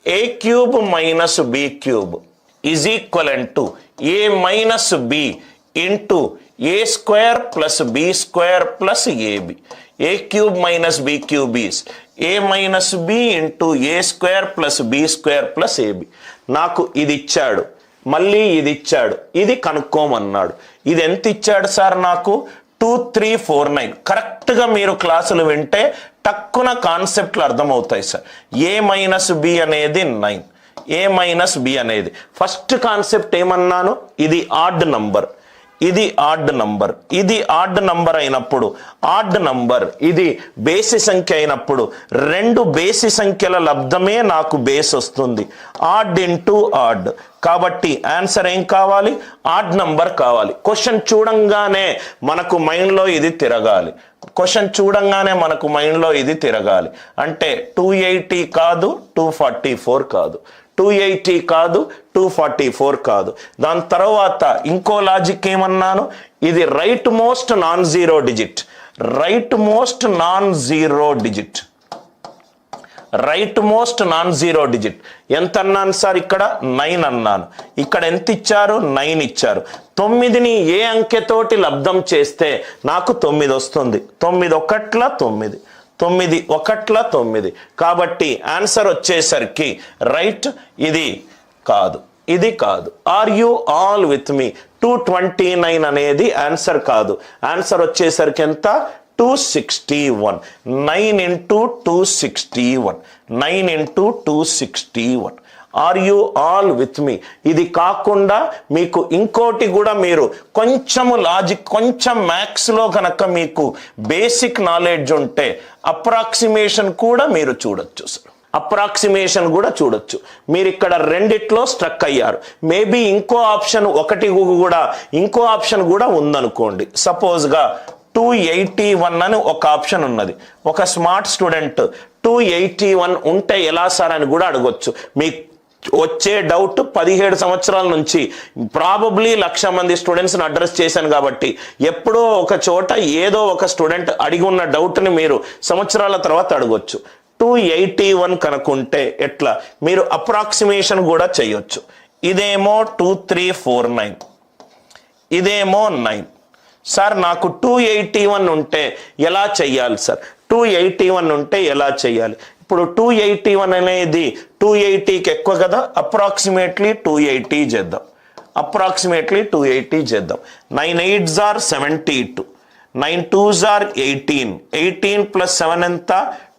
A cube minus B cube is equivalent to A minus B into A square plus B square plus AB. A cube minus B cube is A minus B into A square plus B square plus AB. నాకు ఇది ఇచ్చాడు, మళ్ళీ ఇది ఇచ్చాడు, ఇది కనుక్కోమన్నాడు. ఇది ఎంత ఇచ్చాడు సార్? నాకు 2349. కరెక్ట్గా మీరు క్లాసులు వింటే టక్కున కాన్సెప్ట్లు అర్థమవుతాయి సార్. ఏ మైనస్ బి అనేది 9, ఏ మైనస్ బి అనేది ఫస్ట్ కాన్సెప్ట్ ఏమన్నాను? ఇది ఆడ్ నంబర్, ఇది ఆడ్ నంబర్, ఇది ఆడ్ నంబర్ అయినప్పుడు, ఆడ్ నంబర్ ఇది బేసి సంఖ్య అయినప్పుడు రెండు బేసి సంఖ్యల లబ్ధమే నాకు బేస్ వస్తుంది. Odd into odd. కాబట్టి ఆన్సర్ ఏం కావాలి? ఆడ్ నంబర్ కావాలి. క్వశ్చన్ చూడంగానే మనకు మైండ్లో ఇది తిరగాలి. క్వశ్చన్ చూడంగానే మనకు మైండ్లో ఇది తిరగాలి. అంటే 280 కాదు, 244 కాదు, 280 కాదు, 244 కాదు. దాని తర్వాత ఇంకో లాజిక్ ఏమన్నాను? ఇది right most non zero digit, right most non zero digit, right most non zero digit. ఎంత అన్నాను సార్? ఇక్కడ 9 అన్నాను. ఇక్కడ ఎంత ఇచ్చారు? 9 ఇచ్చారు. 9ని ఏ అంకెతోటి లబ్ధం చేస్తే నాకు 9 వస్తుంది? 9 ఒకట్ల 9, 9 ఒకట్ల 9. కాబట్టి ఆన్సర్ వచ్చేసరికి రైట్ ఇది కాదు, ఇది కాదు. ఆర్ యు ఆల్ విత్ మీ? 229 అనేది ఆన్సర్ కాదు. ఆన్సర్ వచ్చేసరికి ఎంత? 261. 9 into 261, 9 into 261. Are you all with me? ఇది కాకుండా మీకు ఇంకోటి కూడా, మీరు కొంచెము లాజిక్, కొంచెం మ్యాథ్స్లో కనుక మీకు బేసిక్ నాలెడ్జ్ ఉంటే అప్రాక్సిమేషన్ కూడా మీరు చూడొచ్చు సార్. అప్రాక్సిమేషన్ కూడా చూడొచ్చు. మీరు ఇక్కడ రెండిట్లో స్ట్రక్ అయ్యారు. మేబీ ఇంకో ఆప్షన్ ఇంకో ఆప్షన్ కూడా ఉందనుకోండి. సపోజ్గా 281 అని ఒక ఆప్షన్ ఉన్నది. ఒక స్మార్ట్ స్టూడెంట్ 281 ఉంటే ఎలా సార్ అని కూడా అడగొచ్చు. మీకు వచ్చే డౌట్ 17 సంవత్సరాల నుంచి ప్రాబబ్లీ 1,00,000 మంది స్టూడెంట్స్ని అడ్రస్ చేశాను కాబట్టి ఎప్పుడో ఒక చోట ఏదో ఒక స్టూడెంట్ అడిగి ఉన్న డౌట్ని మీరు సంవత్సరాల తర్వాత అడగొచ్చు. 281 కనుక్కుంటే ఎట్లా? మీరు అప్రాక్సిమేషన్ కూడా చేయొచ్చు. ఇదేమో 2349, ఇదేమో 9. సార్ నాకు 281 ఉంటే ఎలా చెయ్యాలి సార్? 281 ఉంటే ఎలా చెయ్యాలి? ఇప్పుడు 281 అనేది 280కి ఎక్కువ కదా, అప్రాక్సిమేట్లీ 280 చేద్దాం, అప్రాక్సిమేట్లీ 280 చేద్దాం. 9 8s are 72, 9 2s are 18, 18 + 7 ఎంత?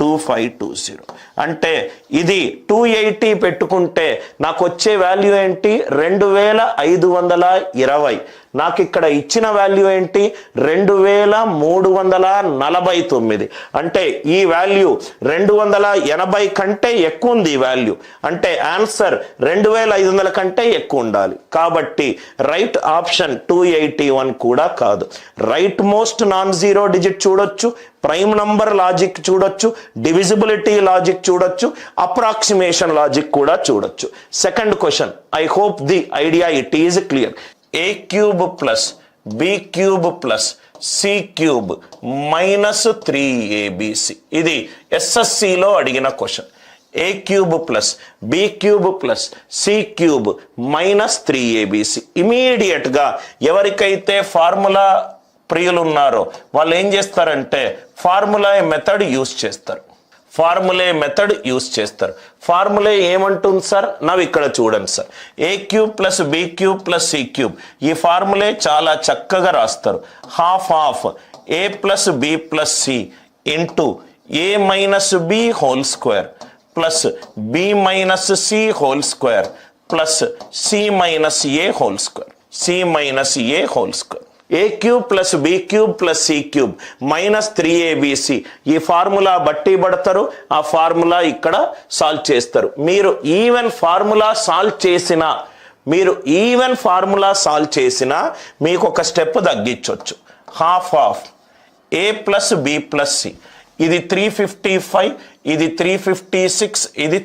2520. అంటే ఇది 280 పెట్టుకుంటే నాకు వచ్చే వాల్యూ ఏంటి? 2520. నాకు ఇక్కడ ఇచ్చిన వాల్యూ ఏంటి? 2349. అంటే ఈ వాల్యూ 280 కంటే ఎక్కువ ఉంది ఈ వాల్యూ. అంటే ఆన్సర్ 2500 కంటే ఎక్కువ ఉండాలి. కాబట్టి రైట్ ఆప్షన్ 281 కూడా కాదు. Right most non zero digit చూడొచ్చు, ప్రైమ్ నంబర్ లాజిక్ చూడొచ్చు, డివిజిబిలిటీ లాజిక్ చూడొచ్చు, అప్రాక్సిమేషన్ లాజిక్ కూడా చూడొచ్చు. Second question, I hope the idea it is clear. A cube plus B cube plus C cube minus 3abc. ఇది ఎస్ఎస్సిలో అడిగిన question. A cube plus B cube plus C cube minus 3abc. ఇమీడియట్గా ఎవరికైతే formula ప్రియులు ఉన్నారో వాళ్ళు ఏం చేస్తారంటే ఫార్ములా మెథడ్ యూస్ చేస్తారు. ఫార్ములే మెథడ్ యూస్ చేస్తారు. ఫార్ములే ఏమంటుంది సార్? నవ్వు ఇక్కడ చూడండి sir. A cube plus B cube plus C cube, ఈ ఫార్ములే చాలా చక్కగా రాస్తారు. Half of A plus B plus c into a minus b whole square plus b minus c whole square plus c minus a whole square, c minus a whole square. A cube plus B cube plus C cube minus 3abc. ఈ formula బట్టి పడతారు, ఆ formula ఇక్కడ solve చేస్తారు. మీరు even formula solve చేసినా మీకు ఒక స్టెప్ తగ్గించవచ్చు. Half of A plus B plus C, ఇది 355, ఇది 356, ఇది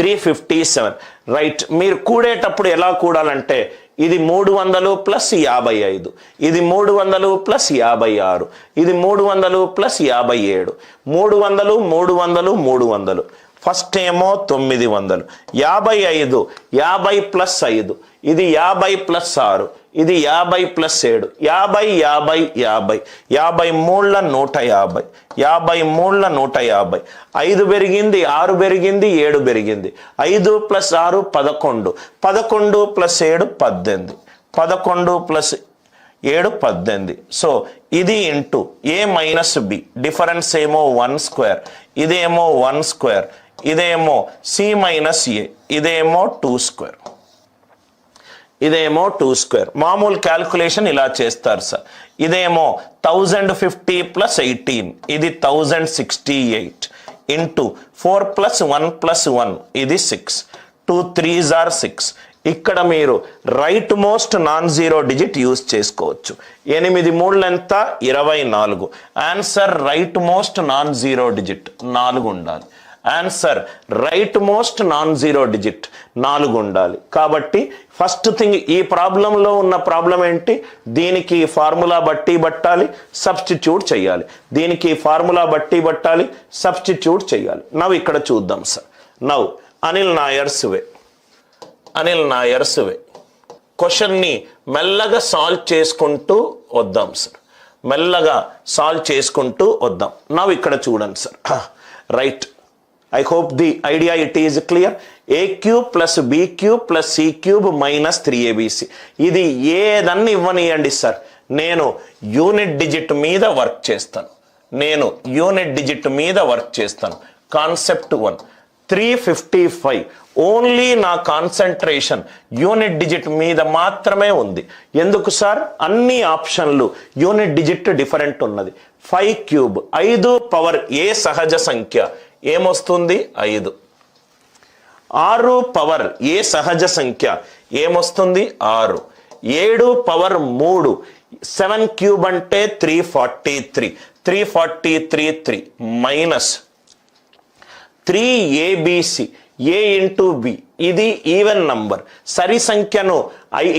357. రైట్. మీరు కూడేటప్పుడు ఎలా కూడాలంటే ఇది 300 ప్లస్ 55, ఇది 300 ప్లస్ 56, ఇది 300 ప్లస్ 57, 300 300 300, ఫస్ట్ ఏమో 900, 55, 50 ప్లస్ 5, ఇది 50 ప్లస్ 6, ఇది 50 ప్లస్ 7, 50, 50, 50, 53 150, 53 150, 5 పెరిగింది, 6 పెరిగింది, 7 పెరిగింది, 5 ప్లస్ 6 11, 11 ప్లస్ 7 18, 11 ప్లస్ 7 18. సో ఇది into a minus B, difference ఏమో 1 స్క్వేర్, ఇదేమో 1 స్క్వేర్, ఇదేమో సి మైనస్ ఏ, ఇదేమో 2 స్క్వేర్, ఇదేమో 2 స్క్వేర్. మామూలు క్యాల్కులేషన్ ఇలా చేస్తారు సార్. ఇదేమో 1050 ప్లస్ 18, ఇది 1068 ఇంటూ 4 ప్లస్ 1 ప్లస్ 1, ఇది 6, 2 3s are 6. ఇక్కడ మీరు right most non zero digit use చేసుకోవచ్చు. 8 3 ఎంత 24. Answer right most non zero digit 4 ఉండాలి. Answer right most non zero digit 4 ఉండాలి. కాబట్టి ఫస్ట్ థింగ్ ఈ ప్రాబ్లంలో ఉన్న ప్రాబ్లం ఏంటి, దీనికి ఫార్ములా బట్టి పట్టాలి, సబ్స్టిట్యూట్ చేయాలి, దీనికి ఫార్ములా బట్టి పట్టాలి, సబ్స్టిట్యూట్ చేయాలి. నవ్వు ఇక్కడ చూద్దాం సార్. నవ్వు అనిల్ నాయర్స్ వే క్వశ్చన్ని మెల్లగా సాల్వ్ చేసుకుంటూ వద్దాం సార్, మెల్లగా సాల్వ్ చేసుకుంటూ వద్దాం. నవ్వు ఇక్కడ చూడండి sir. Right, I hope the idea it is clear. A cube plus B cube plus C cube minus 3abc. ఇది ఏదన్నా ఇవ్వనియండి సార్, నేను యూనిట్ డిజిట్ మీద వర్క్ చేస్తాను. కాన్సెప్ట్ 1 355. ఓన్లీ నా కాన్సన్ట్రేషన్ యూనిట్ డిజిట్ మీద మాత్రమే ఉంది. ఎందుకు సార్, అన్ని ఆప్షన్లు యూనిట్ డిజిట్ డిఫరెంట్ ఉన్నది. 5 క్యూబ్, 5 పవర్ ఏ సహజ సంఖ్య ఏమొస్తుంది 5. 6 పవర్ ఏ సహజ సంఖ్య ఏమొస్తుంది 6. 7 పవర్ 3, 7 క్యూబ్ అంటే 343 మైనస్ 3abc, ఏ ఇంటూ బి, ఇది ఈవెన్ నంబర్. సరి సంఖ్యను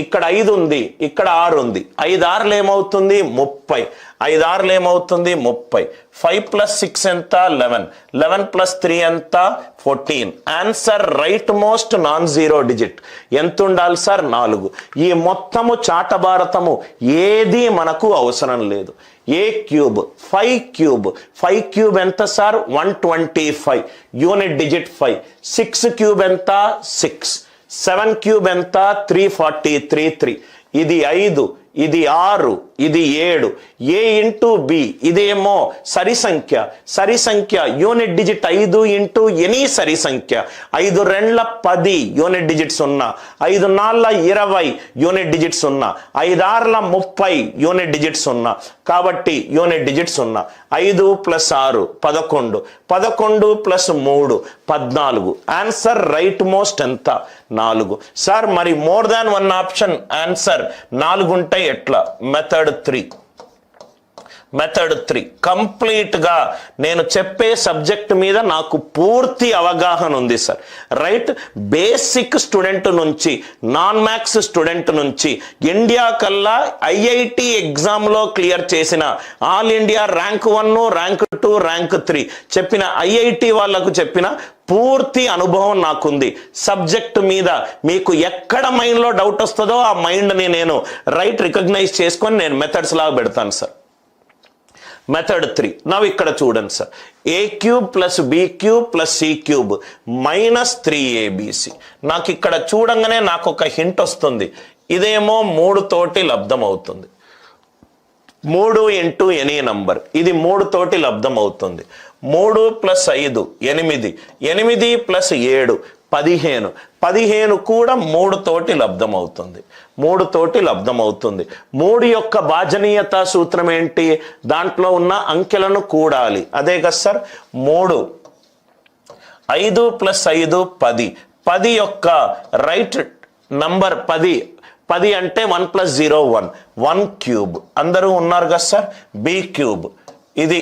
ఇక్కడ 5 ఉంది, ఇక్కడ 6 ఉంది, 5 6 ఏమవుతుంది 30, 5 6 ఏమవుతుంది 30. 5 ప్లస్ 6 ఎంత 11, 11 ప్లస్ 3 ఎంత 14. Answer right most non zero digit ఎంత ఉండాలి సార్ 4. ఈ మొత్తము చాటభారతము ఏది మనకు అవసరం లేదు. ఏ క్యూబ్ 5 క్యూబ్, 5 క్యూబ్ ఎంత సార్ 125, యూనిట్ డిజిట్ 5. 6 క్యూబ్ ఎంత 6, 7 క్యూబ్ ఎంత 343. ఇది 5, ఇది 6, ఇది 7. ఏ ఇంటూ బి, ఇదేమో సరి సంఖ్య యూనిట్ డిజిట్ 5 ఇంటూ ఎనీ సరి సంఖ్య. 5 2 10 యూనిట్ డిజిట్స్ ఉన్నా, 5 4 20 యూనిట్ డిజిట్స్ ఉన్నా, 5 6 30 యూనిట్ డిజిట్స్ ఉన్నా. కాబట్టి యూనిట్ డిజిట్స్ ఉన్నా. 5 plus 6 11, 11 plus 3 14. Answer right most ఎంత 4. సార్ మరి మోర్ దాన్ 1 ఆప్షన్ ఆన్సర్ 4 ఉంటే ఎట్లా? మెథడ్ 3 కంప్లీట్ గా నేను చెప్పే సబ్జెక్ట్ మీద నాకు పూర్తి అవగాహన ఉంది సార్. రైట్, బేసిక్ స్టూడెంట్ నుంచి నాన్ మ్యాథ్స్ స్టూడెంట్ నుంచి ఇండియా కల్లా ఐఐటి ఎగ్జామ్ లో క్లియర్ చేసిన, all India rank 1, rank 2, rank 3 చెప్పిన ఐఐటి వాళ్ళకు చెప్పిన పూర్తి అనుభవం నాకుంది. సబ్జెక్ట్ మీద మీకు ఎక్కడ మైండ్లో డౌట్ వస్తుందో ఆ మైండ్ని నేను రైట్ రికగ్నైజ్ చేసుకొని నేను మెథడ్స్ లాగా పెడతాను సార్. మెథడ్ 3 నవ్వు ఇక్కడ చూడండి sir. A cube plus B cube plus C cube minus 3abc. నాకు ఇక్కడ చూడంగానే నాకు ఒక హింట్ వస్తుంది. ఇదేమో 3 తోటి లబ్ధం అవుతుంది. 3 ఇంటూ ఎనీ నంబర్, ఇది 3 తోటి లబ్ధం అవుతుంది. 3 ప్లస్ 5 8, 8 ప్లస్ 7 15, 15 కూడా 3 తోటి లబ్ధం అవుతుంది. 3 యొక్క భాజనీయత సూత్రం ఏంటి? దాంట్లో ఉన్న అంకెలను కూడాలి. అదే కదా సార్ 3. 5 ప్లస్ 5 10, 10 యొక్క రైట్ నంబర్ 10 అంటే 1 ప్లస్ 0 1, 1 క్యూబ్. అందరూ ఉన్నారు కదా సార్. బి క్యూబ్, ఇది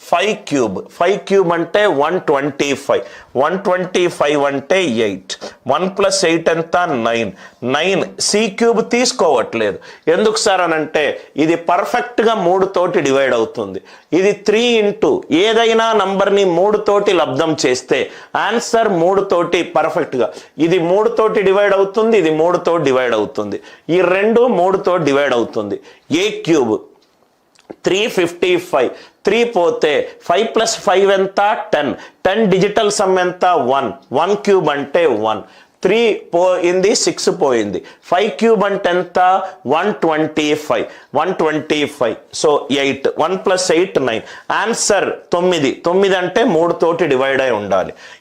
5 క్యూబ్, 5 క్యూబ్ అంటే 125, 125 అంటే 8, 1 + 8 ఎంత 9 సి క్యూబ్ తీసుకోవట్లేదు. ఎందుకు సార్ అని అంటే ఇది పర్ఫెక్ట్గా 3 తోటి డివైడ్ అవుతుంది. ఇది 3 ఇంటూ ఏదైనా నంబర్ని 3 తోటి లబ్ధం చేస్తే ఆన్సర్ 3 తోటి పర్ఫెక్ట్గా ఇది 3 తోటి డివైడ్ అవుతుంది, ఇది 3 తోటి డివైడ్ అవుతుంది, ఈ రెండు 3 తోటి డివైడ్ అవుతుంది. ఏ క్యూబ్ 355, 3 పోతే 5 + 5 ఎంత 10 డిజిటల్ సమ్ ఎంత 1 క్యూబ్ అంటే 1, 3 పోయింది 6 పోయింది, 5 క్యూబ్ అంటే ఎంత 125. సో 8, 1 + 8 9. ఆన్సర్ 9 అంటే 3 తోటి డివైడ్ అయి ఉండాలి.